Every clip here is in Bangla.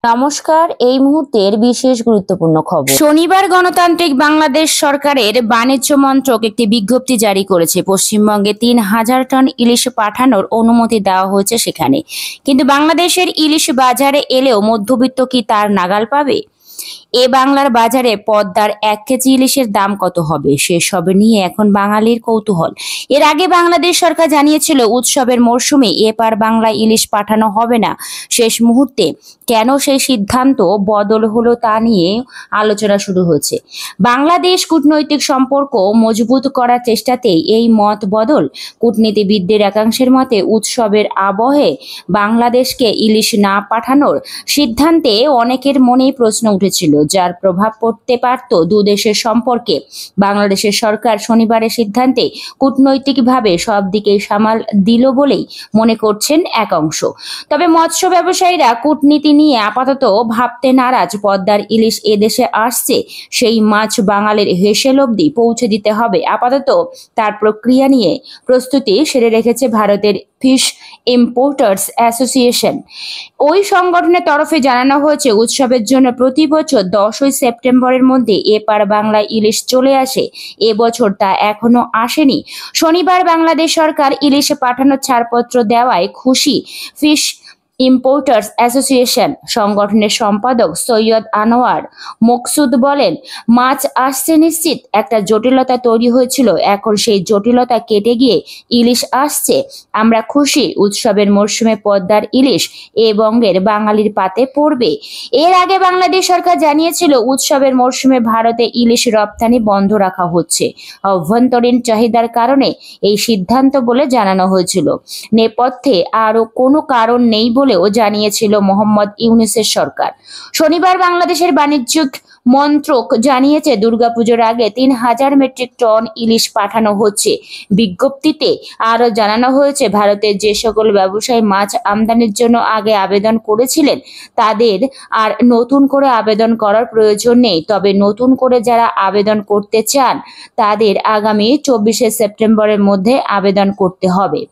নমস্কার। এই মুহূর্তের বিশেষ গুরুত্বপূর্ণ খবর। শনিবার গণতান্ত্রিক বাংলাদেশ সরকারের বাণিজ্য মন্ত্রক একটি বিজ্ঞপ্তি জারি করেছে। পশ্চিমবঙ্গে ৩,০০০ টন ইলিশ পাঠানোর অনুমতি দেওয়া হয়েছে সেখানে। কিন্তু বাংলাদেশের ইলিশ বাজারে এলেও মধ্যবিত্ত কি তার নাগাল পাবে? বাংলার বাজারে পদ্মার ১ কেজি ইলিশের দাম কত হবে, সেসব নিয়ে এখন বাঙালির কৌতূহল। এর আগে বাংলাদেশ সরকার জানিয়েছিল উৎসবের মরশুমে এপার বাংলায় ইলিশ পাঠানো হবে না। শেষ মুহূর্তে কেন সেই সিদ্ধান্ত বদল হলো তা নিয়ে আলোচনা শুরু হয়েছে। বাংলাদেশ কূটনৈতিক সম্পর্ক মজবুত করার চেষ্টাতেই এই মত বদল। কূটনীতিবিদদের একাংশের মতে উৎসবের আবহে বাংলাদেশকে ইলিশ না পাঠানোর সিদ্ধান্তে অনেকের মনেই প্রশ্ন উঠেছিল, যার প্রভাব পড়তে পারত দুদেশের সম্পর্কে। বাংলাদেশের সরকার শনিবারের সিদ্ধান্তে কূটনৈতিকভাবে সব দিকে সামাল দিল বলেই মনে করছেন এক অংশ। তবে মৎস্য ব্যবসায়ীরা কূটনীতি নিয়ে আপাতত ভাবতে নারাজ। পদ্মার ইলিশ এদেশে আসছে, সেই মাছ বাঙালির হেসেল অবধি পৌঁছে দিতে হবে। আপাতত তার প্রক্রিয়া নিয়ে প্রস্তুতি সেরে রেখেছে ভারতের ফিশ ইম্পোর্টার্স অ্যাসোসিয়েশন। ওই সংগঠনের তরফে জানানো হয়েছে উৎসবের জন্য প্রতি বছর ১০ই সেপ্টেম্বরের মধ্যে এপার বাংলায় ইলিশ চলে আসে। এবছর তা এখনো আসেনি। শনিবার বাংলাদেশ সরকার ইলিশে পাঠানোর ছাড়পত্র দেওয়ায় খুশি ফিশ ইম্পোর্টার্স অ্যাসোসিয়েশন। সংগঠনের সম্পাদক সৈয়দ আনোয়ার মকসুদ বলেন, মাছ আসছে নিশ্চিত, একটা জটিলতা তৈরি হয়েছিল, এখন সেই জটিলতা কেটে গিয়ে ইলিশ আসছে। আমরা খুশি, উৎসবের মরশুমে পদ্মার ইলিশ এ বঙ্গের বাঙালির পাতে পড়বে। এর আগে বাংলাদেশ সরকার জানিয়েছিল উৎসবের মরশুমে ভারতে ইলিশ রপ্তানি বন্ধ রাখা হচ্ছে অভ্যন্তরীণ চাহিদার কারণে এই সিদ্ধান্ত বলে জানানো হয়েছিল। নেপথ্যে আরো কোনো কারণ নেই বলেও জানিয়েছিল মোহাম্মদ ইউনূসের সরকার। শনিবার বাংলাদেশের বাণিজ্যিক মন্ত্রক জানিয়েছে দুর্গাপুজোর আগে ৩,০০০ মেট্রিক টন ইলিশ পাঠানো হচ্ছে। বিজ্ঞপ্তিতে আরো জানানো হয়েছে ভারতের যে সকল ব্যবসায়ী মাছ আমদানির জন্য আগে আবেদন করেছিলেন তাদের আর নতুন করে আবেদন করার প্রয়োজন নেই। তবে নতুন করে যারা আবেদন করতে চান তাদের আগামী ২৪শে সেপ্টেম্বরের মধ্যে আবেদন করতে হবে।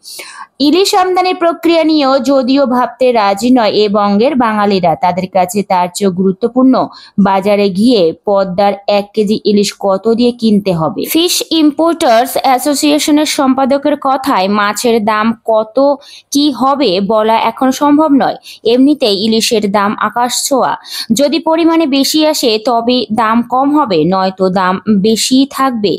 ইলিশ আমদানির প্রক্রিয়া নিয়েও যদিও ভাবতে রাজি নয় এ বঙ্গের বাঙালিরা, তাদের কাছে তার চেয়েও গুরুত্বপূর্ণ বাজারে গিয়ে পদ্মার ১ কেজি ইলিশ কত দিয়ে কিনতে হবে। ফিশ ইম্পোর্টার্স অ্যাসোসিয়েশনের সম্পাদকের কথায় মাছের দাম কত কি হবে বলা এখন সম্ভব নয়। এমনিতেই ইলিশের দাম আকাশ ছোঁয়া। যদি পরিমাণে বেশি আসে তবে দাম কম হবে, নয়তো দাম বেশি থাকবে।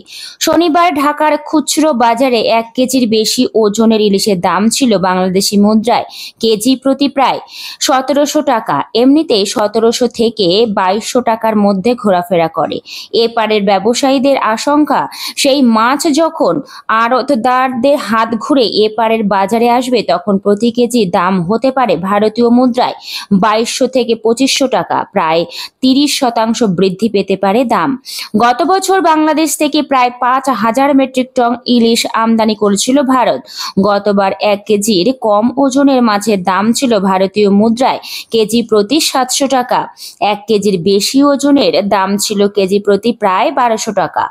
শনিবার ঢাকার খুচরো বাজারে ১ কেজির বেশি ওজনের ইলিশের দাম ছিল বাংলাদেশি মুদ্রায় কেজি প্রতি প্রায় ১৭০০ টাকা। এমনিতেই ১৭০০ থেকে ২২০০ টাকার মধ্যে ঘোরাফেরা করে। এপারের ব্যবসায়ীদের আশঙ্কা, সেই মাছ যখন আড়তদারদের হাত ঘুরে এপারের বাজারে আসবে তখন প্রতি কেজি দাম হতে পারে ভারতীয় মুদ্রায় ২২০০ থেকে ২৫০০ টাকা, প্রায় ৩০% বৃদ্ধি পেতে পারে দাম। গত বছর বাংলাদেশ থেকে প্রায় ৫,০০০ মেট্রিক টন ইলিশ আমদানি করেছিল ভারত। গতবার ১ কেজির কম ওজনের মাছের দাম ছিল ভারতীয় মুদ্রায় কেজি প্রতি ৭০০ টাকা। ১ কেজির বেশি ওজনের দাম ছিল কেজি প্রতি প্রায় ১২০০ টাকা।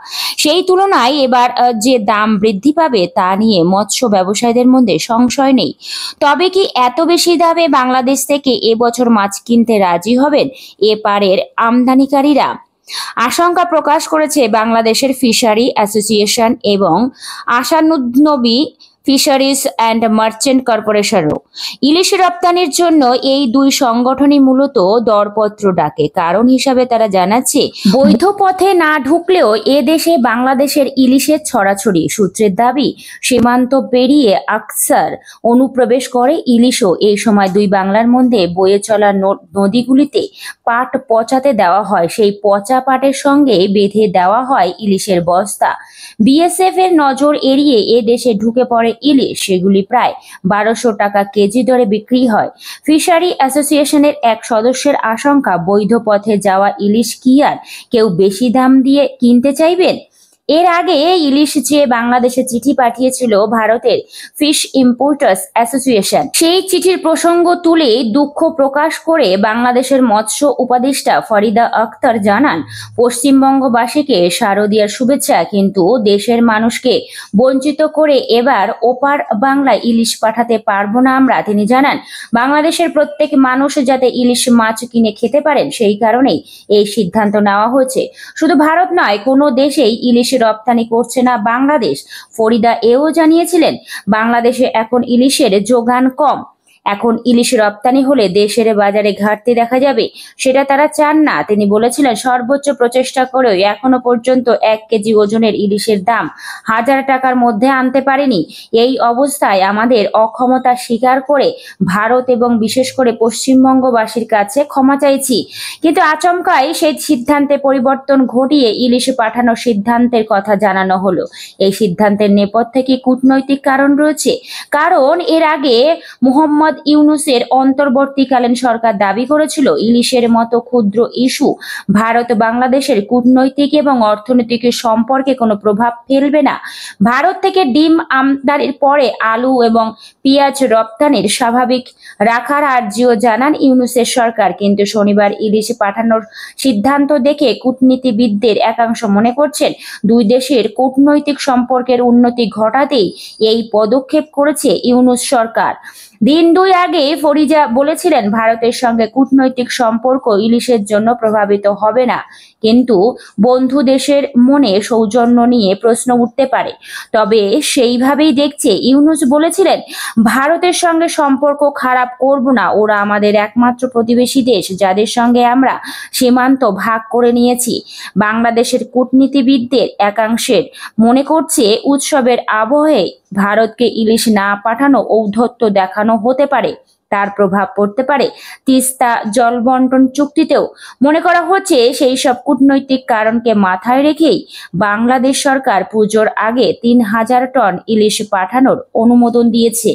সেই তুলনায় এবার যে দাম বৃদ্ধি পাবে তা নিয়ে মৎস্য ব্যবসায়ীদের মধ্যে সংশয় নেই। তবে কি এত বেশি দামে বাংলাদেশ থেকে এবছর মাছ কিনতে রাজি হবেন এপারের আমদানিকারীরা? আশঙ্কা প্রকাশ করেছে বাংলাদেশের ফিশারি অ্যাসোসিয়েশন এবং আশানুদ্নবী ফিশারিজ অ্যান্ড মার্চেন্ট কর্পোরেশনও। ইলিশ রপ্তানির জন্য এই দুই সংগঠনই মূলত দরপত্র ডাকে। কারণ হিসাবে তারা জানাচ্ছে, বৈধ পথে না ঢুকলেও এ দেশে বাংলাদেশের ইলিশের ছড়াছড়ি। সূত্রের দাবি, সীমান্ত পেরিয়ে আকসার অনুপ্রবেশ করে ইলিশও। এই সময় দুই বাংলার মধ্যে বয়ে চলা নদীগুলিতে পাট পচাতে দেওয়া হয়, সেই পচা পাটের সঙ্গে বেঁধে দেওয়া হয় ইলিশের বস্তা। বিএসএফ এর নজর এড়িয়ে এ দেশে ঢুকে পড়ে ইলিশ, সেগুলি প্রায় ১২০০ টাকা কেজি দরে বিক্রি হয়। ফিশারি অ্যাসোসিয়েশনের এক সদস্যের আশঙ্কা, বৈধ পথে যাওয়া ইলিশ কি আর কেউ বেশি দাম দিয়ে কিনতে চাইবেন? এর আগে ইলিশ চেয়ে বাংলাদেশে চিঠি পাঠিয়েছিল ভারতের ফিশ ইম্পোর্টার্স অ্যাসোসিয়েশন। সেই চিঠির প্রসঙ্গ তুলে দুঃখ প্রকাশ করে বাংলাদেশের মৎস্য উপদেষ্টা ফরিদা আক্তার জানান, পশ্চিমবঙ্গবাসীকে শারদীয়ার শুভেচ্ছা, কিন্তু দেশের মানুষকে বঞ্চিত করে এবার ওপার বাংলায় ইলিশ পাঠাতে পারবো না আমরা। তিনি জানান, বাংলাদেশের প্রত্যেক মানুষ যাতে ইলিশ মাছ কিনে খেতে পারেন সেই কারণেই এই সিদ্ধান্ত নেওয়া হয়েছে। শুধু ভারত নয়, কোনো দেশেই ইলিশ রপ্তানি করছে না বাংলাদেশ। ফরিদা এও জানিয়েছিলেন, বাংলাদেশে এখন ইলিশের যোগান কম। এখন ইলিশ রপ্তানি হলে দেশের বাজারে ঘাটতি দেখা যাবে, সেটা তারা চান না। তিনি বলেছিলেন, সর্বোচ্চ প্রচেষ্টা করেও এখনো পর্যন্ত 1 কেজি ওজনের ইলিশের দাম 1000 টাকার মধ্যে আনতে পারেনি। এই অবস্থায় আমাদের অক্ষমতা স্বীকার করে ভারত এবং বিশেষ করে পশ্চিমবঙ্গবাসীর কাছে ক্ষমা চাইছি। কিন্তু আচমকাই সেই সিদ্ধান্তে পরিবর্তন ঘটিয়ে ইলিশ পাঠানোর সিদ্ধান্তের কথা জানানো হলো। এই সিদ্ধান্তের নেপথ্যে কি কূটনৈতিক কারণ রয়েছে? কারণ এর আগে মোহাম্মদ ইউনূসের অন্তর্বর্তীকালীন সরকার দাবি করেছিল, ইলিশের মতো ক্ষুদ্র ইস্যু ভারত বাংলাদেশের কূটনৈতিক এবং অর্থনৈতিক সম্পর্কে কোনো প্রভাব ফেলবে না। ভারত থেকে ডিম আমদানির পরে আলু এবং পেঁয়াজ রপ্তানির স্বাভাবিক রাখার আর্জিও জানান ইউনূসের সরকার। কিন্তু শনিবার ইলিশ পাঠানোর সিদ্ধান্ত দেখে কূটনীতিবিদদের একাংশ মনে করছেন, দুই দেশের কূটনৈতিক সম্পর্কের উন্নতি ঘটাতেই এই পদক্ষেপ করেছে ইউনূস সরকার। দিন 2 আগে ফরিদা বলেছিলেন, ভারতের সঙ্গে কূটনৈতিক সম্পর্ক ইলিশের জন্য প্রভাবিত হবে না, কিন্তু বন্ধু দেশের মনে সৌজন্য নিয়ে প্রশ্ন উঠতে পারে। তবে সেইভাবেই দেখছে। ইউনূস বলেছিলেন, ভারতের সঙ্গে সম্পর্ক খারাপ করব না, ওরা আমাদের একমাত্র প্রতিবেশী দেশ যাদের সঙ্গে আমরা সীমান্ত ভাগ করে নিয়েছি। বাংলাদেশের কূটনীতিবিদদের একাংশের মনে করছে, উৎসবের আবহে ভারতকে ইলিশ না পাঠানো ঔদ্ধত্য দেখানো হতে পারে। তার প্রভাব পড়তে পারে তিস্তা জল বন্টন চুক্তিতেও। মনে করা হচ্ছে, সেই সব কূটনৈতিক কারণকে মাথায় রেখেই বাংলাদেশ সরকার পুজোর আগে 3000 টন ইলিশ পাঠানোর অনুমোদন দিয়েছে।